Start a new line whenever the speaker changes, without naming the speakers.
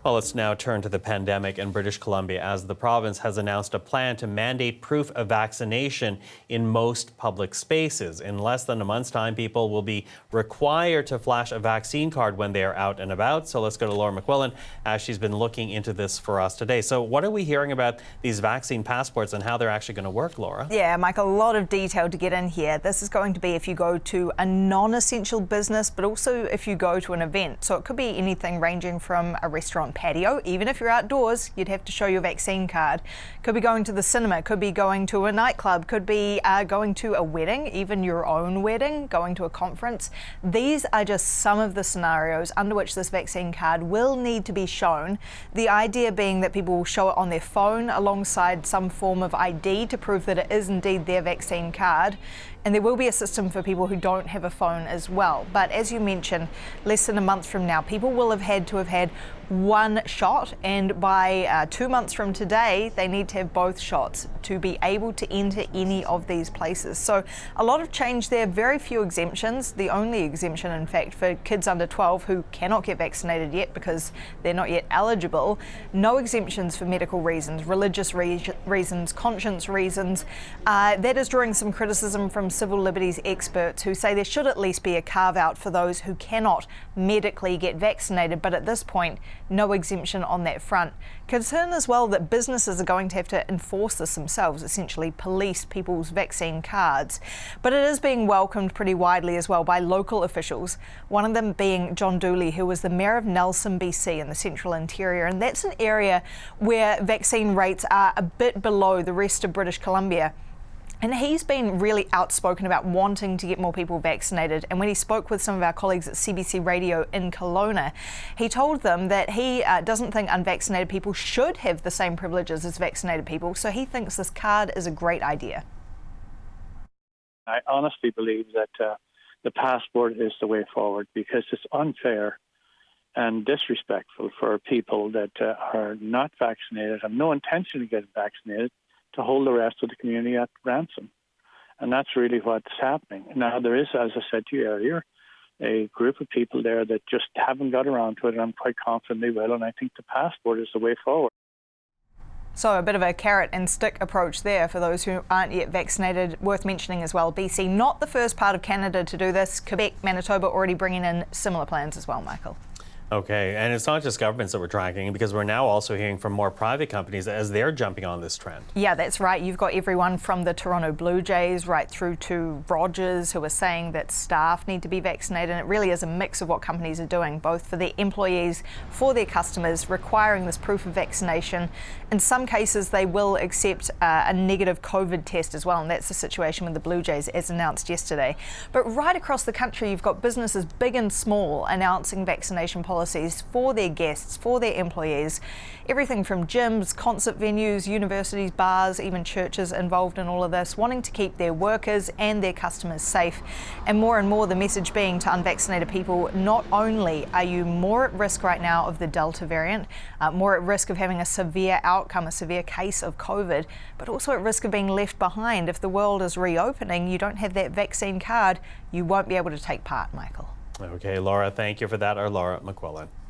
Well, let's now turn to the pandemic in British Columbia as the province has announced a plan to mandate proof of vaccination in most public spaces. In less than a month's time, people will be required to flash a vaccine card when they are out and about. So let's go to Laura McQuillan as she's been looking into this for us today. So what are we hearing about these vaccine passports and how they're actually going to work, Laura?
Yeah, Michael, a lot of detail to get in here. This is going to be if you go to a non-essential business, but also if you go to an event. So it could be anything ranging from a restaurant patio. Even if you're outdoors, you'd have to show your vaccine card. Could be going to the cinema, could be going to a nightclub, could be going to a wedding, even your own wedding, going to a conference. These are just some of the scenarios under which this vaccine card will need to be shown. The idea being that people will show it on their phone alongside some form of ID to prove that it is indeed their vaccine card. And there will be a system for people who don't have a phone as well. But as you mentioned, less than a month from now, people will have had one shot, and by 2 months from today, they need to have both shots to be able to enter any of these places. So a lot of change there, very few exemptions. The only exemption, in fact, for kids under 12 who cannot get vaccinated yet because they're not yet eligible. No exemptions for medical reasons, religious reasons, conscience reasons. That is drawing some criticism from civil liberties experts who say there should at least be a carve out for those who cannot medically get vaccinated, but at this point, no exemption on that front. Concern as well that businesses are going to have to enforce this themselves, essentially police people's vaccine cards. But it is being welcomed pretty widely as well by local officials, one of them being John Dooley, who was the Mayor of Nelson, BC in the Central Interior, and that's an area where vaccine rates are a bit below the rest of British Columbia. And he's been really outspoken about wanting to get more people vaccinated. And when he spoke with some of our colleagues at CBC Radio in Kelowna, he told them that he doesn't think unvaccinated people should have the same privileges as vaccinated people. So he thinks this card is a great idea.
I honestly believe that the passport is the way forward because it's unfair and disrespectful for people that are not vaccinated, have no intention of getting vaccinated, to hold the rest of the community at ransom. And that's really what's happening. Now, there is, as I said to you earlier, a group of people there that just haven't got around to it, and I'm quite confident they will, and I think the passport is the way forward.
So a bit of a carrot and stick approach there for those who aren't yet vaccinated. Worth mentioning as well, BC, not the first part of Canada to do this. Quebec, Manitoba already bringing in similar plans as well, Michael.
Okay, and it's not just governments that we're tracking because we're now also hearing from more private companies as they're jumping on this trend. Yeah,
that's right. You've got everyone from the Toronto Blue Jays right through to Rogers who are saying that staff need to be vaccinated. And it really is a mix of what companies are doing, both for their employees, for their customers, requiring this proof of vaccination. In some cases, they will accept a negative COVID test as well, and that's the situation with the Blue Jays as announced yesterday. But right across the country, you've got businesses big and small announcing vaccination policies for their guests, for their employees. Everything from gyms, concert venues, universities, bars, even churches involved in all of this, wanting to keep their workers and their customers safe. And more the message being to unvaccinated people, not only are you more at risk right now of the Delta variant, more at risk of having a severe outcome, a severe case of COVID, but also at risk of being left behind. If the world is reopening, you don't have that vaccine card, you won't be able to take part, Michael.
Okay, Laura, thank you for that. Our Laura McQuillan.